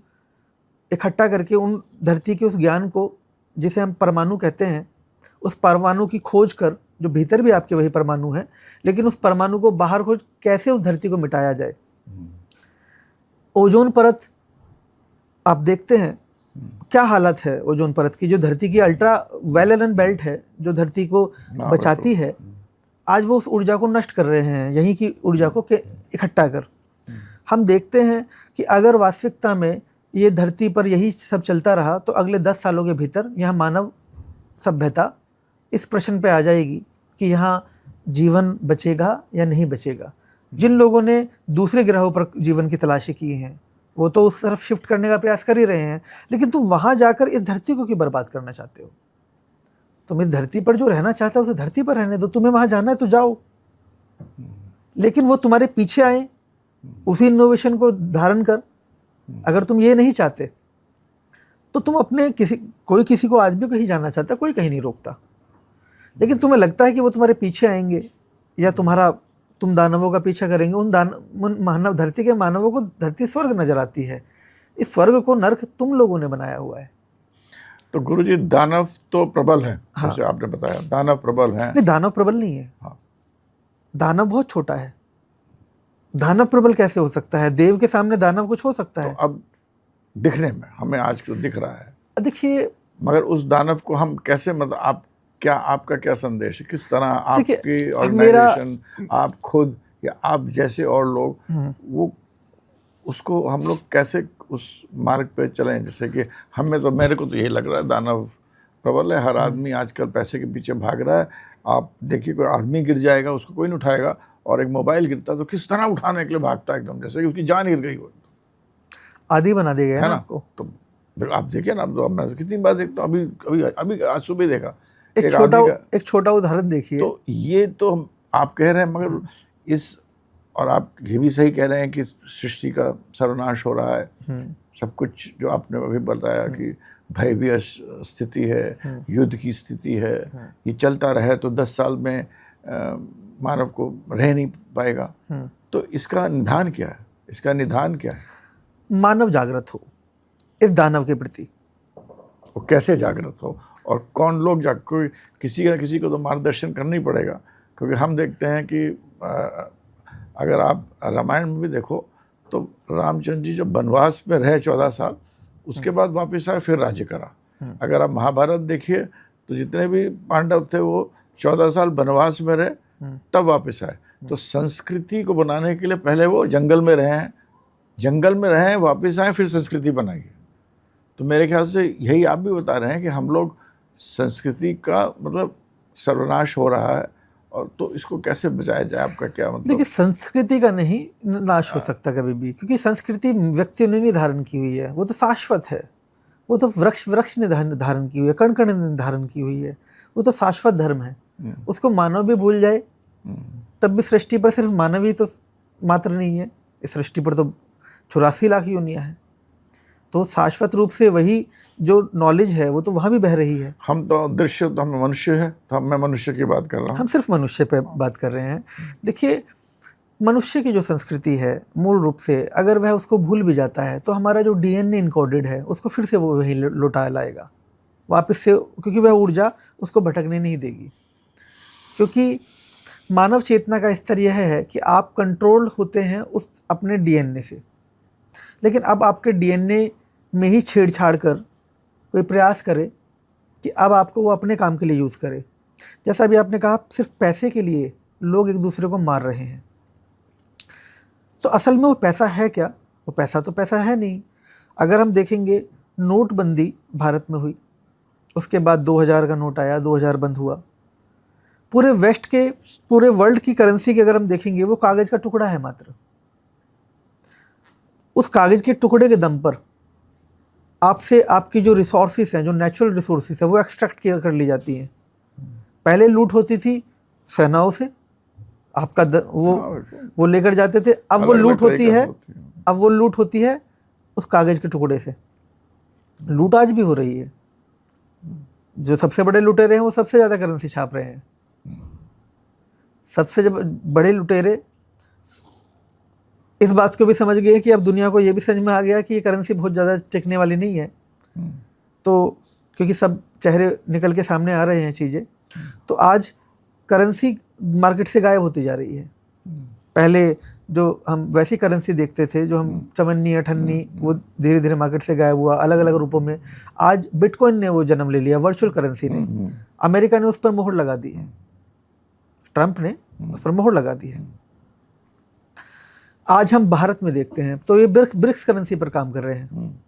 इकट्ठा करके उन धरती के उस ज्ञान को, जिसे हम परमाणु कहते हैं, उस परमाणु की खोज कर, जो भीतर भी आपके वही परमाणु है, लेकिन उस परमाणु को बाहर खोज कैसे उस धरती को मिटाया जाए। ओजोन परत आप देखते हैं क्या हालत है ओजोन परत की, जो धरती की अल्ट्रा वायलेंट बेल्ट है, जो धरती को बचाती है। आज वो उस ऊर्जा को नष्ट कर रहे हैं, यहीं की ऊर्जा को इकट्ठा कर। हम देखते हैं कि अगर वास्तविकता में ये धरती पर यही सब चलता रहा तो अगले 10 सालों के भीतर यहाँ मानव सभ्यता इस प्रश्न पे आ जाएगी कि यहाँ जीवन बचेगा या नहीं बचेगा। जिन लोगों ने दूसरे ग्रहों पर जीवन की तलाशी की हैं, वो तो उस तरफ शिफ्ट करने का प्रयास कर ही रहे हैं, लेकिन तुम वहाँ जाकर इस धरती को क्यों बर्बाद करना चाहते हो? तुम इस धरती पर जो रहना चाहता है उसे धरती पर रहने दो। तुम्हें वहाँ जाना है तो जाओ, लेकिन वो तुम्हारे पीछे आए उसी इनोवेशन को धारण कर। अगर तुम ये नहीं चाहते तो तुम अपने कोई किसी को आज भी कहीं जाना चाहता, कोई कहीं नहीं रोकता, लेकिन तुम्हें लगता है कि वो तुम्हारे पीछे आएंगे या तुम दानवों का पीछा करेंगे। उन मानव धरती के मानवों को धरती स्वर्ग नजर आती है। इस स्वर्ग को नर्क तुम लोगों ने बनाया हुआ है। तो गुरुजी, दानव तो प्रबल है। हाँ। जैसे आपने बताया दानव प्रबल है। नहीं, दानव प्रबल नहीं है। हाँ। दानव बहुत छोटा है। दानव प्रबल कैसे हो सकता है? देव के सामने दानव कुछ हो सकता है? तो अब दिखने में हमें आज जो दिख रहा है, देखिए, मगर उस दानव को हम कैसे, मतलब आपका क्या संदेश है? किस तरह आपकी ऑर्गेनाइजेशन, आप खुद या आप जैसे और लोग, वो उसको हम लोग कैसे उस मार्ग पे चलें? जैसे कि मेरे को तो यही लग रहा है दानव प्रबल है। हर आदमी आजकल पैसे के पीछे भाग रहा है। आप देखिए, कोई आदमी गिर जाएगा उसको कोई नहीं उठाएगा, और एक मोबाइल गिरता तो किस तरह उठाने के लिए भागता है, एकदम जैसे कि उसकी जान गिर गई हो। आदि बना दिया गया है ना आपको। तो आप देखिए ना, अब मैं कितनी बार देखता हूँ, अभी आज सुबह देखा एक छोटा उदाहरण देखिए। तो ये तो आप कह रहे हैं, मगर और आप ये भी सही कह रहे हैं कि सृष्टि का सर्वनाश हो रहा है। सब कुछ जो आपने अभी बताया कि भयभीय स्थिति है, युद्ध की स्थिति है, ये चलता रहे तो 10 साल में मानव को रह नहीं पाएगा। तो इसका निदान क्या है? इसका निदान क्या है? मानव जागृत हो इस दानव के प्रति। वो कैसे जागृत हो, और कौन लोग कोई किसी न किसी को तो मार्गदर्शन करना ही पड़ेगा। क्योंकि हम देखते हैं कि अगर आप रामायण में भी देखो तो रामचंद्र जी जब वनवास में रहे 14 साल, उसके बाद वापस आए, फिर राज्य करा। अगर आप महाभारत देखिए तो जितने भी पांडव थे वो 14 साल वनवास में रहे, तब वापस आए। तो संस्कृति को बनाने के लिए पहले वो जंगल में रहे, वापस आए, फिर संस्कृति बनाई। तो मेरे ख्याल से यही आप भी बता रहे हैं कि हम लोग संस्कृति का मतलब सर्वनाश हो रहा है, और तो इसको कैसे बचाया जाए? आपका क्या मतलब? देखिए, संस्कृति का नहीं नाश हो सकता कभी भी, क्योंकि संस्कृति व्यक्तियों ने नहीं धारण की हुई है, वो तो शाश्वत है। वो तो वृक्ष ने धारण की हुई है, कण कण ने धारण की हुई है। वो तो शाश्वत धर्म है। उसको मानव भी भूल जाए तब भी सृष्टि पर सिर्फ मानव ही तो मात्र नहीं है। इस सृष्टि पर तो 84 लाख योनियां हैं। तो शाश्वत रूप से वही जो नॉलेज है वो तो वहाँ भी बह रही है। हम तो दृश्य, तो हम मनुष्य है, तो मैं मनुष्य की बात कर रहा हूँ। हम सिर्फ मनुष्य पे बात कर रहे हैं। देखिए, मनुष्य की जो संस्कृति है मूल रूप से, अगर वह उसको भूल भी जाता है तो हमारा जो डीएनए इनकोडेड है उसको फिर से वो वही लौटा लाएगा वापस से, क्योंकि वह ऊर्जा उसको भटकने नहीं देगी। क्योंकि मानव चेतना का स्तर यह है कि आप कंट्रोल होते हैं उस अपने डीएनए से, लेकिन अब आपके डीएनए में ही छेड़छाड़ कर कोई प्रयास करे कि अब आपको वो अपने काम के लिए यूज़ करे। जैसा अभी आपने कहा, सिर्फ पैसे के लिए लोग एक दूसरे को मार रहे हैं। तो असल में वो पैसा है क्या? वो पैसा तो पैसा है नहीं। अगर हम देखेंगे, नोटबंदी भारत में हुई, उसके बाद 2000 का नोट आया, 2000 बंद हुआ। पूरे वेस्ट के, पूरे वर्ल्ड की करेंसी की अगर हम देखेंगे, वो कागज़ का टुकड़ा है मात्र। उस कागज़ के टुकड़े के दम पर आपसे आपकी जो रिसोर्सेज हैं, जो नेचुरल रिसोर्सेज है, वो एक्सट्रैक्ट कर ली जाती हैं। पहले लूट होती थी सेनाओं से, आपका वो लेकर जाते थे। अब वो लूट होती है, अब वो लूट होती है उस कागज़ के टुकड़े से। लूट आज भी हो रही है। जो सबसे बड़े लुटेरे हैं वो सबसे ज़्यादा करेंसी छाप रहे हैं। सबसे बड़े लुटेरे इस बात को भी समझ गए कि अब दुनिया को ये भी समझ में आ गया कि ये करेंसी बहुत ज़्यादा टिकने वाली नहीं है। तो क्योंकि सब चेहरे निकल के सामने आ रहे हैं चीज़ें, तो आज करेंसी मार्केट से गायब होती जा रही है। पहले जो हम वैसी करेंसी देखते थे, जो हम चवन्नी अठन्नी, वो धीरे धीरे मार्केट से गायब हुआ अलग अलग रूपों में। आज बिटकॉइन ने वो जन्म ले लिया, वर्चुअल करेंसी ने। अमेरिका ने उस पर मोहर लगा दी है, ट्रंप ने उस पर मोहर लगा दी है। आज हम भारत में देखते हैं तो ये ब्रिक्स करेंसी पर काम कर रहे हैं,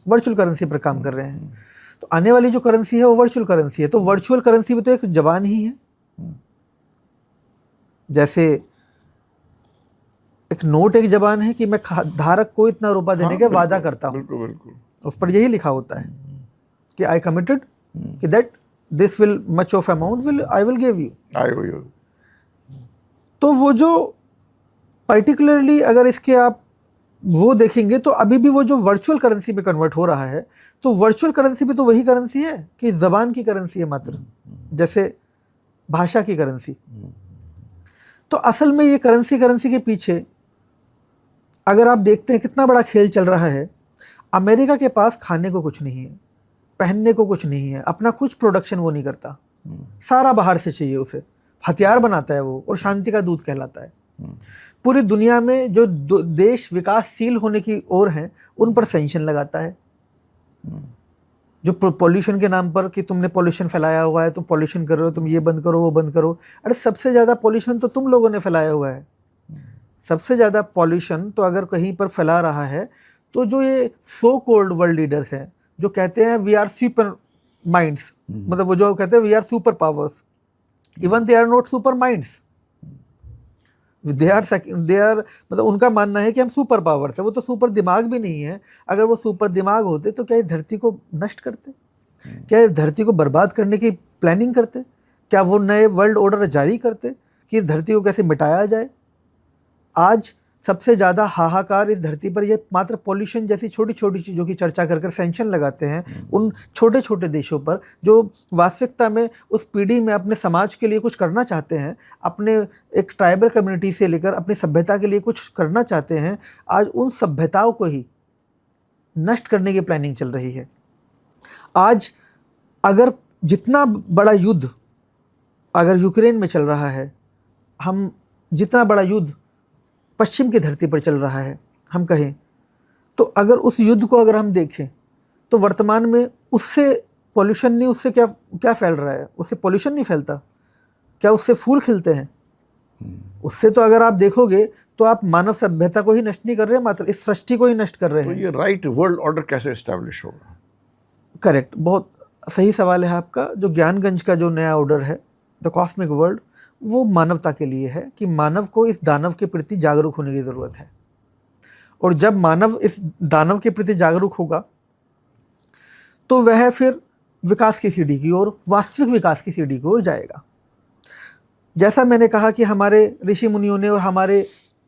वर्चुअल करेंसी पर काम कर रहे हैं। तो आने वाली जो करेंसी है वो वर्चुअल करेंसी है। तो वर्चुअल करेंसी में तो एक जबान ही है। जैसे एक नोट एक जबान है कि मैं धारक को इतना रुपया देने का वादा करता हूँ, बिल्कुल बिल्कुल, उस पर यही लिखा होता है कि आई कमिटेड कि that this will much of amount will I will give you. तो वो जो पर्टिकुलरली अगर इसके आप वो देखेंगे तो अभी भी वो जो वर्चुअल करेंसी में कन्वर्ट हो रहा है, तो वर्चुअल करेंसी भी तो वही करेंसी है कि ज़बान की करेंसी है मात्र, जैसे भाषा की करेंसी। तो असल में ये करेंसी के पीछे अगर आप देखते हैं कितना बड़ा खेल चल रहा है। अमेरिका के पास खाने को कुछ नहीं है, पहनने को कुछ नहीं है, अपना कुछ प्रोडक्शन वो नहीं करता, सारा बाहर से चाहिए उसे। हथियार बनाता है वो, और शांति का दूत कहलाता है। पूरी दुनिया में जो देश विकासशील होने की ओर हैं, उन पर सैंक्शन लगाता है। जो पॉल्यूशन के नाम पर कि तुमने पॉल्यूशन फैलाया हुआ है, तुम पॉल्यूशन कर रहे हो, तुम ये बंद करो वो बंद करो। अरे सबसे ज़्यादा पॉल्यूशन तो तुम लोगों ने फैलाया हुआ है। सबसे ज़्यादा पॉल्यूशन तो अगर कहीं पर फैला रहा है तो जो ये सो कॉल्ड वर्ल्ड लीडर्स हैं, जो कहते हैं वी आर सुपर माइंड्स, मतलब वो जो कहते हैं we are super powers, even they are not super minds, they are मतलब उनका मानना है कि हम सुपर पावर्स है। वो तो सुपर दिमाग भी नहीं है। अगर वो सुपर दिमाग होते तो क्या इस धरती को नष्ट करते? क्या इस धरती को बर्बाद करने की प्लानिंग करते? क्या वो नए वर्ल्ड ऑर्डर जारी करते कि इस धरती को कैसे मिटाया जाए? आज सबसे ज़्यादा हाहाकार इस धरती पर ये मात्र पॉल्यूशन जैसी छोटी छोटी चीज़ों की चर्चा कर सैंक्शन लगाते हैं उन छोटे छोटे देशों पर, जो वास्तविकता में उस पीढ़ी में अपने समाज के लिए कुछ करना चाहते हैं, अपने एक ट्राइबल कम्युनिटी से लेकर अपनी सभ्यता के लिए कुछ करना चाहते हैं। आज उन सभ्यताओं को ही नष्ट करने की प्लानिंग चल रही है। आज अगर जितना बड़ा युद्ध अगर यूक्रेन में चल रहा है, हम जितना बड़ा युद्ध पश्चिम की धरती पर चल रहा है हम कहें, तो अगर उस युद्ध को अगर हम देखें तो वर्तमान में उससे पॉल्यूशन नहीं, उससे क्या फैल रहा है? उससे पॉल्यूशन नहीं फैलता क्या? उससे फूल खिलते हैं? उससे तो अगर आप देखोगे तो आप मानव सभ्यता को ही नष्ट नहीं कर रहे हैं, मात्र इस सृष्टि को ही नष्ट कर रहे हैं। तो ये राइट वर्ल्ड ऑर्डर कैसे एस्टैब्लिश होगा? करेक्ट, बहुत सही सवाल है आपका। जो ज्ञानगंज का जो नया ऑर्डर है, द कॉस्मिक वर्ल्ड, वो मानवता के लिए है कि मानव को इस दानव के प्रति जागरूक होने की ज़रूरत है। और जब मानव इस दानव के प्रति जागरूक होगा तो वह फिर विकास की सीढ़ी की ओर, वास्तविक विकास की सीढ़ी की ओर जाएगा। जैसा मैंने कहा कि हमारे ऋषि मुनियों ने और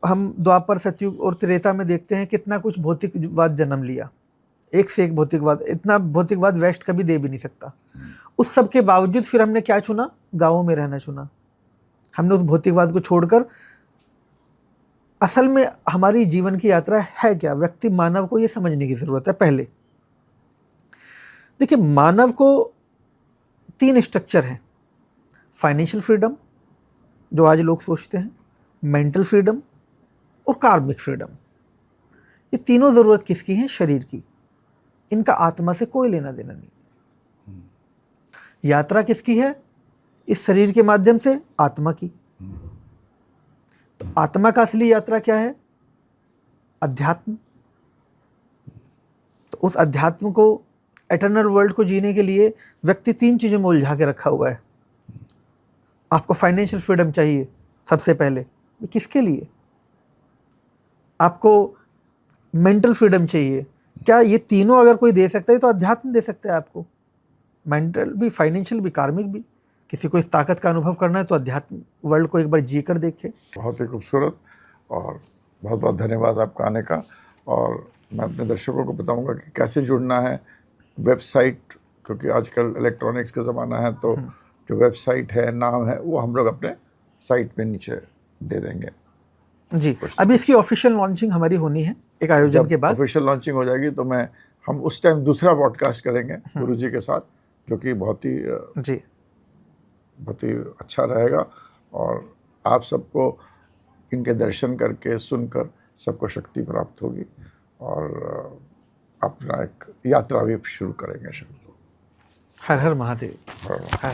हम द्वापर, सतयुग और त्रेता में देखते हैं कितना कुछ भौतिकवाद जन्म लिया, एक से एक भौतिकवाद। इतना भौतिकवाद वेस्ट कभी दे भी नहीं सकता। उस सब के बावजूद फिर हमने क्या चुना? गाँवों में रहना चुना। हमने उस भौतिकवाद को छोड़कर असल में हमारी जीवन की यात्रा है क्या? व्यक्ति मानव को ये समझने की ज़रूरत है। पहले देखिए, मानव को 3 स्ट्रक्चर हैं: फाइनेंशियल फ्रीडम, जो आज लोग सोचते हैं, मेंटल फ्रीडम और कार्मिक फ्रीडम। ये तीनों ज़रूरत किसकी है? शरीर की। इनका आत्मा से कोई लेना देना नहीं। यात्रा किसकी है? इस शरीर के माध्यम से आत्मा की। तो आत्मा का असली यात्रा क्या है? अध्यात्म। तो उस अध्यात्म को, एटर्नल वर्ल्ड को जीने के लिए व्यक्ति 3 चीज़ों में उलझा के रखा हुआ है। आपको फाइनेंशियल फ्रीडम चाहिए सबसे पहले, ये किसके लिए? आपको मेंटल फ्रीडम चाहिए। क्या ये तीनों अगर कोई दे सकता है तो अध्यात्म दे सकता है आपको, मेंटल भी, फाइनेंशियल भी, कार्मिक भी। किसी को इस ताकत का अनुभव करना है तो अध्यात्म वर्ल्ड को एक बार जी कर देखे। बहुत ही खूबसूरत, और बहुत बहुत धन्यवाद आपका आने का। और मैं अपने दर्शकों को बताऊंगा कि कैसे जुड़ना है। वेबसाइट, क्योंकि आजकल इलेक्ट्रॉनिक्स का ज़माना है, तो जो वेबसाइट है, नाम है, वो हम लोग अपने साइट पे नीचे दे देंगे। जी, अभी इसकी ऑफिशियल लॉन्चिंग हमारी होनी है एक आयोजन के बाद। ऑफिशियल लॉन्चिंग हो जाएगी तो हम उस टाइम दूसरा पॉडकास्ट करेंगे गुरुजी के साथ, जो कि बहुत ही अच्छा रहेगा। और आप सबको इनके दर्शन करके, सुनकर सबको शक्ति प्राप्त होगी, और अपना एक यात्रा भी शुरू करेंगे। हर हर महादेव। हाँ।